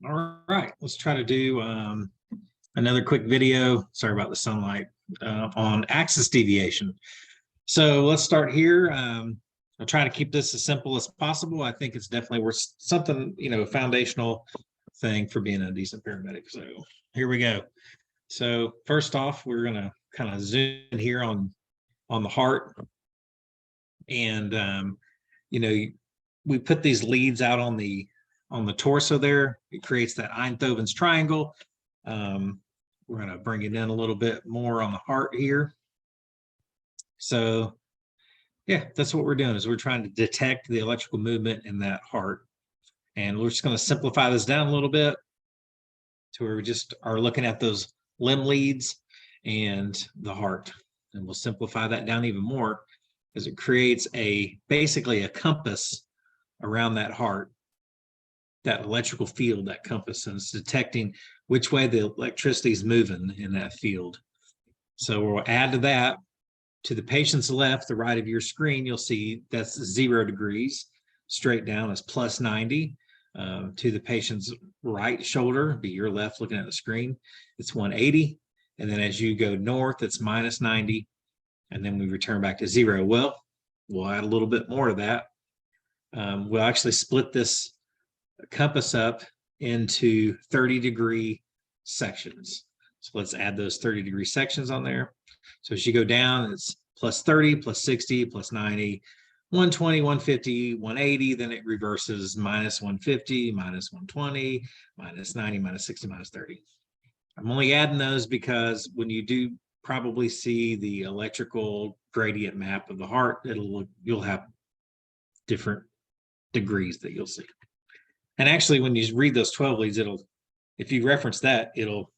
All right, let's try to do another quick video. Sorry about the sunlight on axis deviation. So let's start here. I'll try to keep this as simple as possible. I think it's definitely worth something, a foundational thing for being a decent paramedic. So here we go. So first off, we're gonna kind of zoom in here on the heart, and we put these leads out on the torso there. It creates that Einthoven's triangle. We're going to bring it in a little bit more on the heart here. So yeah, that's what we're doing, is we're trying to detect the electrical movement in that heart. And we're just going to simplify this down a little bit to where we just are looking at those limb leads and the heart. And we'll simplify that down even more because it creates basically a compass around that heart, that electrical field, that compass, and it's detecting which way the electricity is moving in that field. So we'll add to that, to the patient's left, the right of your screen, you'll see that's 0 degrees. Straight down is plus 90. To the patient's right shoulder, be your left looking at the screen, it's 180. And then as you go north, it's minus 90. And then we return back to 0. Well, we'll add a little bit more to that. We'll actually split this compass up into 30-degree sections. So let's add those 30-degree sections on there. So as you go down, it's plus 30, plus 60, plus 90, 120, 150, 180, then it reverses minus 150, minus 120, minus 90, minus 60, minus 30. I'm only adding those because when you do probably see the electrical gradient map of the heart, you'll have different degrees that you'll see. And actually, when you read those 12 leads, if you reference that, it'll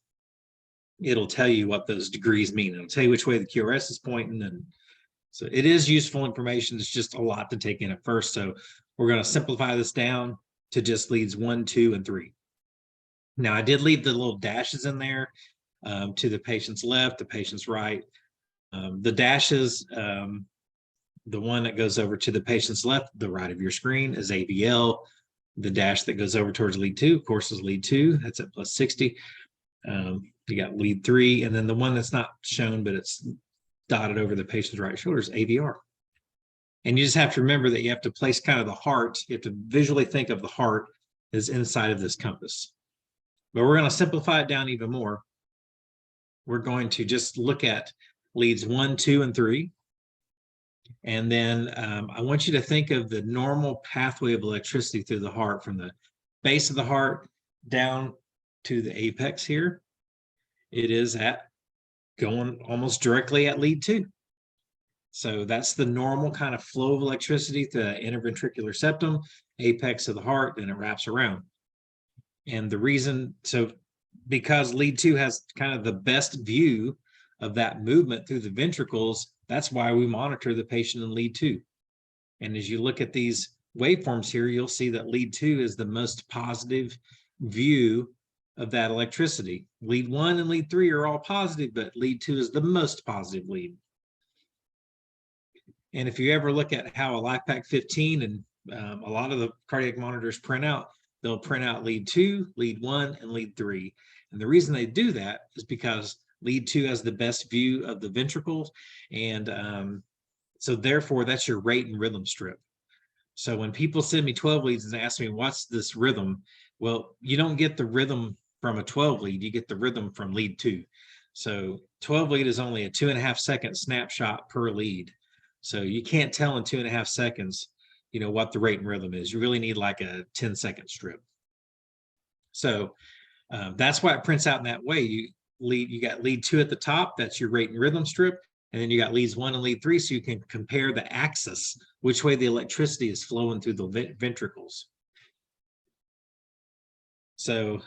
tell you what those degrees mean. It'll tell you which way the QRS is pointing. And so it is useful information. It's just a lot to take in at first. So we're going to simplify this down to just leads 1, 2, and 3. Now, I did leave the little dashes in there to the patient's left, the patient's right. The dashes, the one that goes over to the patient's left, the right of your screen, is AVL. The dash that goes over towards lead 2, of course, is lead 2. That's at plus 60. You got lead 3, and then the one that's not shown, but it's dotted over the patient's right shoulder, is AVR. And you just have to remember that you have to place kind of the heart. You have to visually think of the heart as inside of this compass. But we're going to simplify it down even more. We're going to just look at leads 1, 2, and 3. And then I want you to think of the normal pathway of electricity through the heart, from the base of the heart down to the apex here. It is going almost directly at lead 2. So that's the normal kind of flow of electricity to the interventricular septum, apex of the heart, then it wraps around. And the reason, because lead 2 has kind of the best view of that movement through the ventricles, that's why we monitor the patient in lead 2. And as you look at these waveforms here, you'll see that lead 2 is the most positive view of that electricity. Lead 1 and lead 3 are all positive, but lead 2 is the most positive lead. And if you ever look at how a LifePak 15 and a lot of the cardiac monitors print out, they'll print out lead 2, lead 1, and lead 3. And the reason they do that is because lead 2 has the best view of the ventricles. And so therefore, that's your rate and rhythm strip. So when people send me 12 leads and ask me, what's this rhythm? Well, you don't get the rhythm from a 12 lead, you get the rhythm from lead 2. So 12 lead is only a 2.5 second snapshot per lead. So you can't tell in 2.5 seconds, what the rate and rhythm is. You really need like a 10-second strip. So that's why it prints out in that way. You got lead 2 at the top, that's your rate and rhythm strip. And then you got leads 1 and lead 3, so you can compare the axis, which way the electricity is flowing through the ventricles. So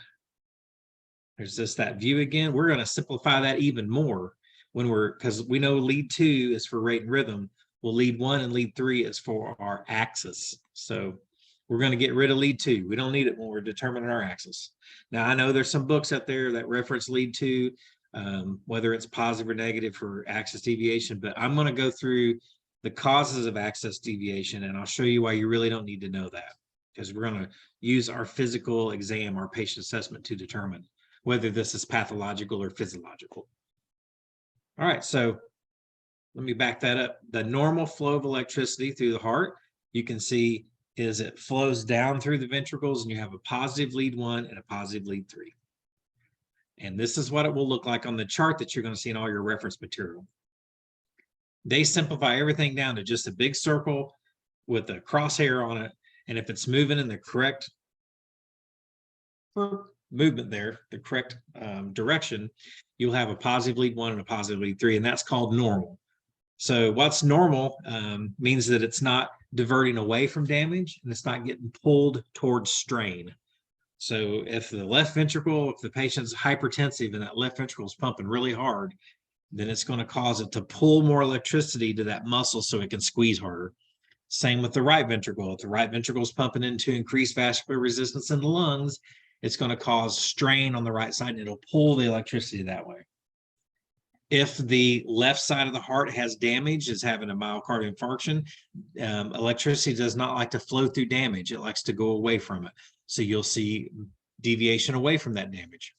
there's just that view again. We're going to simplify that even more because we know lead 2 is for rate and rhythm. Well, lead 1 and lead 3 is for our axis. So we're going to get rid of lead 2. We don't need it when we're determining our axis. Now, I know there's some books out there that reference lead 2, whether it's positive or negative for axis deviation, but I'm going to go through the causes of axis deviation, and I'll show you why you really don't need to know that. because we're going to use our physical exam, our patient assessment, to determine whether this is pathological or physiological. All right, so let me back that up. The normal flow of electricity through the heart, you can see, is it flows down through the ventricles, and you have a positive lead 1 and a positive lead 3. And this is what it will look like on the chart that you're going to see in all your reference material. They simplify everything down to just a big circle with a crosshair on it. And if it's moving in the correct movement there, the correct direction, you'll have a positive lead 1 and a positive lead 3, and that's called normal. So what's normal means that it's not diverting away from damage, and it's not getting pulled towards strain. So if the left ventricle, if the patient's hypertensive and that left ventricle is pumping really hard, then it's going to cause it to pull more electricity to that muscle so it can squeeze harder. Same with the right ventricle. If the right ventricle is pumping into increased vascular resistance in the lungs, it's going to cause strain on the right side, and it'll pull the electricity that way. If the left side of the heart has damage, is having a myocardial infarction, electricity does not like to flow through damage. It likes to go away from it. So you'll see deviation away from that damage.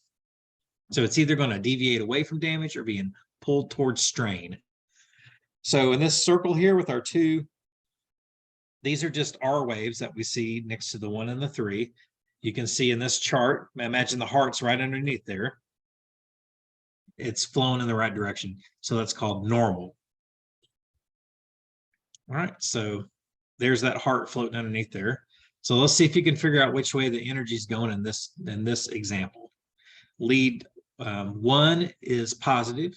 So it's either going to deviate away from damage or being pulled towards strain. So in this circle here with our 2, these are just R waves that we see next to the 1 and the 3. You can see in this chart, imagine the heart's right underneath there. It's flowing in the right direction. So that's called normal. All right, so there's that heart floating underneath there. So let's see if you can figure out which way the energy is going in this example. Lead 1 is positive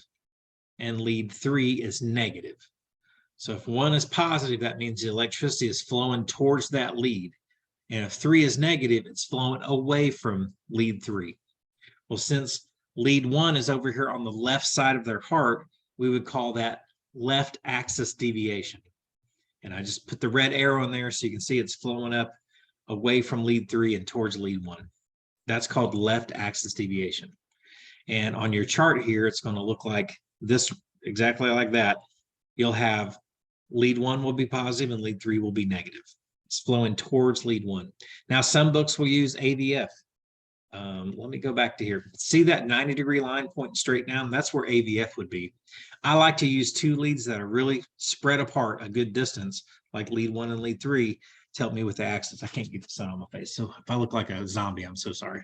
and lead 3 is negative. So if 1 is positive, that means the electricity is flowing towards that lead. And if 3 is negative, it's flowing away from lead 3. Well, since lead 1 is over here on the left side of their heart, we would call that left axis deviation. And I just put the red arrow in there so you can see it's flowing up away from lead 3 and towards lead 1. That's called left axis deviation. And on your chart here, it's going to look like this, exactly like that. You'll have lead 1 will be positive and lead 3 will be negative. It's flowing towards lead 1. Now, some books will use AVF. Let me go back to here. See that 90-degree line pointing straight down? That's where AVF would be. I like to use 2 leads that are really spread apart a good distance, like lead 1 and lead 3, to help me with the axis. I can't get the sun on my face, so if I look like a zombie, I'm so sorry.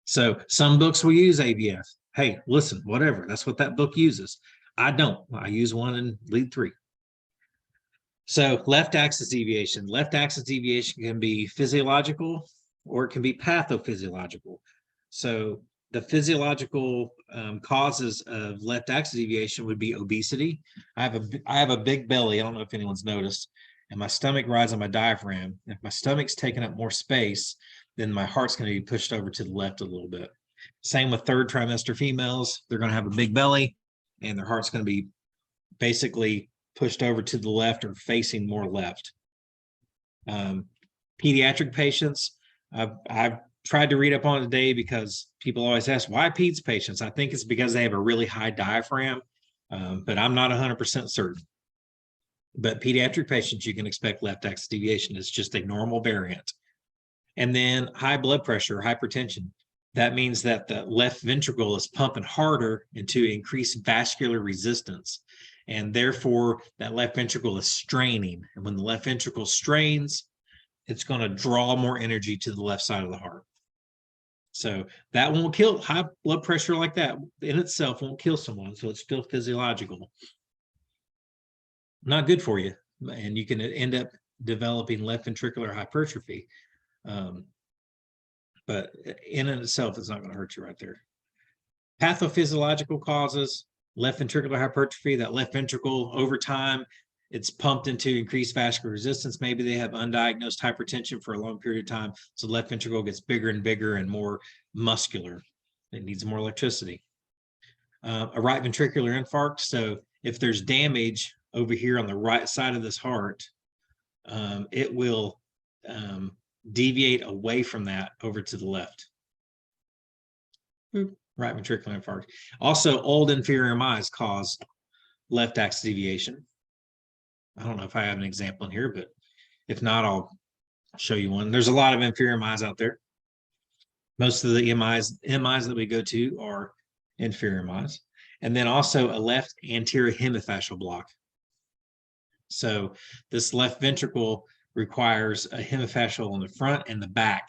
So some books will use AVF. Hey, listen, whatever. That's what that book uses. I don't. I use 1 and lead 3. So left axis deviation. Left axis deviation can be physiological or it can be pathophysiological. So the physiological causes of left axis deviation would be obesity. I have a big belly. I don't know if anyone's noticed, and my stomach rides on my diaphragm. If my stomach's taking up more space, then my heart's going to be pushed over to the left a little bit. Same with 3rd trimester females. They're going to have a big belly, and their heart's going to be basically pushed over to the left or facing more left. Pediatric patients, I've tried to read up on it today because people always ask, why peds patients? I think it's because they have a really high diaphragm, but I'm not 100% certain. But pediatric patients, you can expect left axis deviation. It's just a normal variant. And then high blood pressure, hypertension. That means that the left ventricle is pumping harder and to increase vascular resistance. And therefore, that left ventricle is straining. And when the left ventricle strains, it's going to draw more energy to the left side of the heart. So that won't kill. High blood pressure like that in itself won't kill someone. So it's still physiological. Not good for you. And you can end up developing left ventricular hypertrophy. But in and itself, it's not going to hurt you right there. Pathophysiological causes, left ventricular hypertrophy, that left ventricle over time, it's pumped into increased vascular resistance. Maybe they have undiagnosed hypertension for a long period of time. So the left ventricle gets bigger and bigger and more muscular. It needs more electricity. A right ventricular infarct. So if there's damage over here on the right side of this heart, it will deviate away from that over to the left. Right ventricular infarct. Also, old inferior MIs cause left axis deviation. I don't know if I have an example in here, but If not, I'll show you one. There's a lot of inferior MIs out there. Most of the MIs that we go to are inferior MIs. And then also a left anterior hemifascial block. So this left ventricle requires a hemifascial on the front and the back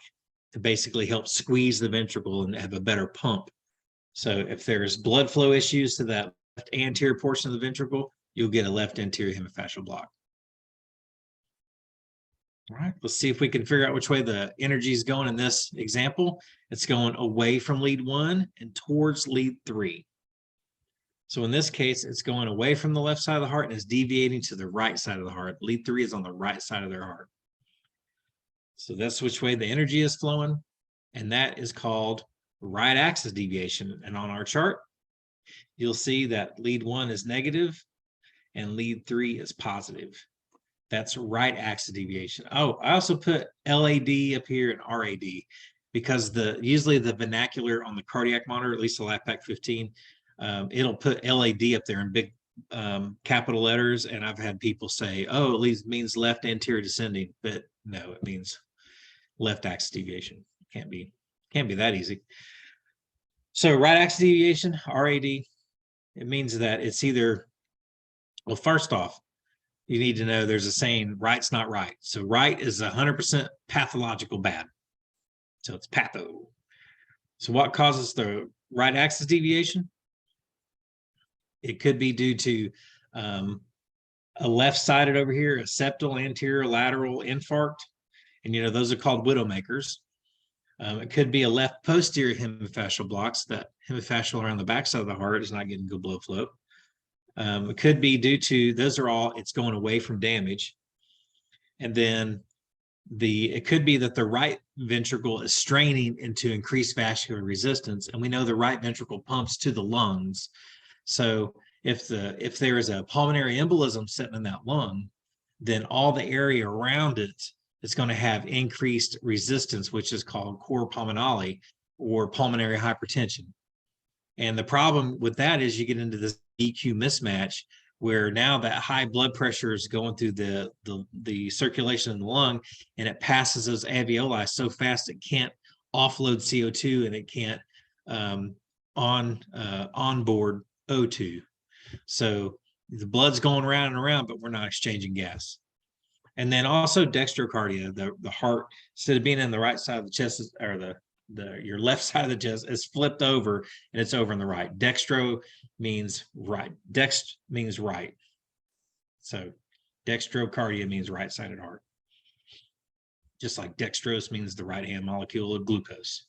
to basically help squeeze the ventricle and have a better pump. So if there's blood flow issues to that left anterior portion of the ventricle, you'll get a left anterior hemifascial block. All right, let's see if we can figure out which way the energy is going in this example. It's going away from lead 1 and towards lead 3. So in this case, it's going away from the left side of the heart and is deviating to the right side of the heart. Lead 3 is on the right side of their heart. So that's which way the energy is flowing, and that is called right axis deviation. And on our chart, you'll see that lead 1 is negative and lead 3 is positive. That's right axis deviation. Oh, I also put LAD up here and RAD because usually the vernacular on the cardiac monitor, at least the LAPAC 15, it'll put LAD up there in big capital letters. And I've had people say, oh, it means left anterior descending, but no, it means left axis deviation. Can't be that easy. So right axis deviation, RAD, it means that it's either, well, first off, you need to know there's a saying, right's not right. So right is 100% pathological bad. So it's patho. So what causes the right axis deviation? It could be due to a left-sided over here, a septal anterior lateral infarct. And, those are called widowmakers. It could be a left posterior hemifascial blocks. That hemifascial around the backside of the heart is not getting good blood flow. It could be due to, those are all, it's going away from damage. And then it could be that the right ventricle is straining into increased vascular resistance. And we know the right ventricle pumps to the lungs. So if there is a pulmonary embolism sitting in that lung, then all the area around it is going to have increased resistance, which is called cor pulmonale or pulmonary hypertension. And the problem with that is you get into this EQ mismatch where now that high blood pressure is going through the circulation in the lung, and it passes those alveoli so fast it can't offload CO2 and it can't onboard O2. So the blood's going around and around, but we're not exchanging gas. And then also dextrocardia, the heart, instead of being in the right side of the chest, or your left side of the chest, is flipped over and it's over on the right. Dextro means right. Dext means right. So dextrocardia means right-sided heart. Just like dextrose means the right-hand molecule of glucose.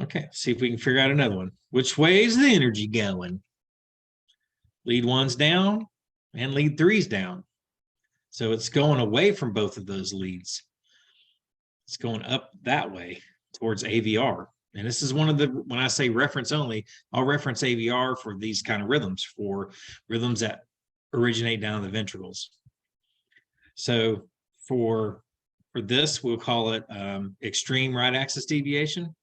Okay, see if we can figure out another one. Which way is the energy going? Lead 1's down and lead 3's down. So it's going away from both of those leads. It's going up that way towards AVR. And this is one of when I say reference only, I'll reference AVR for these kind of rhythms, for rhythms that originate down the ventricles. So for this, we'll call it extreme right axis deviation.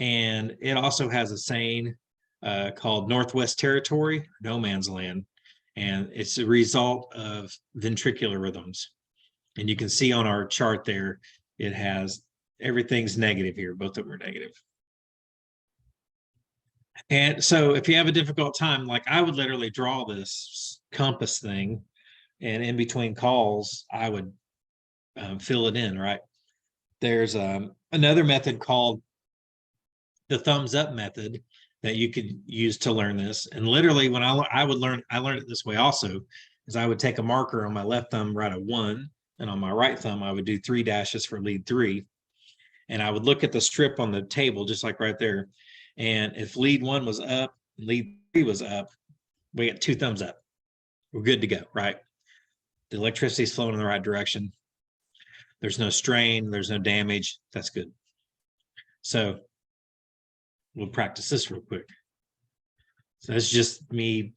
And it also has a saying called Northwest Territory, no man's land. And it's a result of ventricular rhythms. And you can see on our chart there, it has everything's negative here. Both of them are negative. And so if you have a difficult time, like I would literally draw this compass thing, and in between calls, I would fill it in, right? There's another method called the thumbs up method that you could use to learn this. And literally when I learned it this way also, is I would take a marker on my left thumb, write a 1, and on my right thumb, I would do 3 dashes for lead 3. And I would look at the strip on the table, just like right there. And if lead 1 was up, lead 3 was up, we get 2 thumbs up. We're good to go, right? The electricity is flowing in the right direction. There's no strain, there's no damage. That's good. So we'll practice this real quick. So that's just me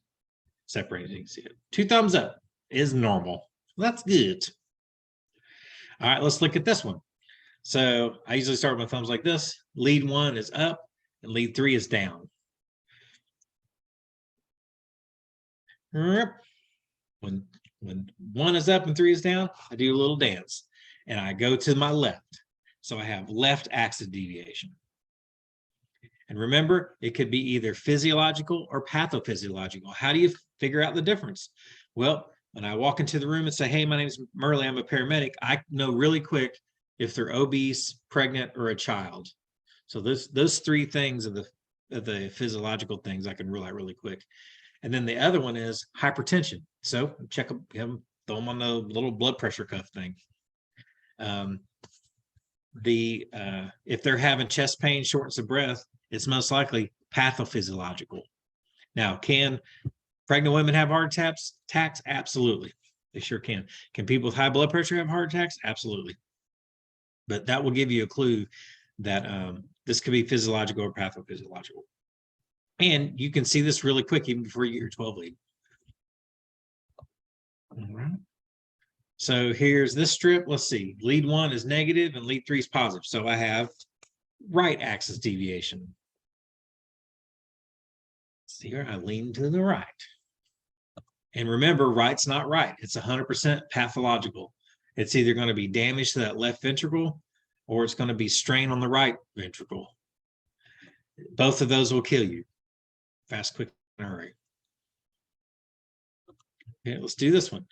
separating. You can see it. 2 thumbs up is normal. That's good. All right, let's look at this one. So I usually start with my thumbs like this. Lead 1 is up and lead 3 is down. One, When 1 is up and 3 is down, I do a little dance and I go to my left. So I have left axis deviation. And remember, it could be either physiological or pathophysiological. How do you figure out the difference? Well, when I walk into the room and say, hey, my name is Merle, I'm a paramedic, I know really quick if they're obese, pregnant, or a child. So those 3 things of the physiological things I can rule out really quick. And then the other one is hypertension. So check them, throw them on the little blood pressure cuff thing. If they're having chest pain, shortness of breath, it's most likely pathophysiological. Now, can pregnant women have heart attacks? Absolutely. They sure can. Can people with high blood pressure have heart attacks? Absolutely. But that will give you a clue that this could be physiological or pathophysiological. And you can see this really quick even before you get your 12 lead. All right. So here's this strip. Let's see. Lead 1 is negative and lead 3 is positive. So I have right axis deviation. See here, I lean to the right. And remember, right's not right. It's 100% pathological. It's either going to be damage to that left ventricle or it's going to be strain on the right ventricle. Both of those will kill you. Fast, quick, and hurry. Okay, let's do this one.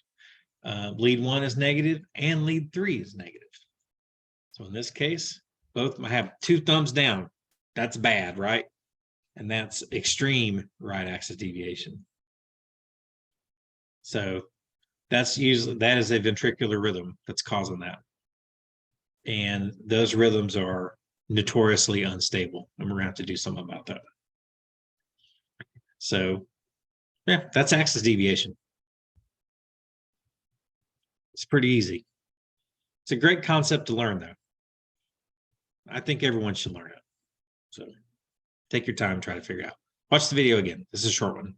Lead 1 is negative and lead 3 is negative. So in this case, both I have 2 thumbs down. That's bad, right? And that's extreme right axis deviation. So that is a ventricular rhythm that's causing that. And those rhythms are notoriously unstable. And we're going to have to do something about that. So yeah, that's axis deviation. It's pretty easy. It's a great concept to learn, though. I think everyone should learn it. So take your time, try to figure it out. Watch the video again. This is a short one.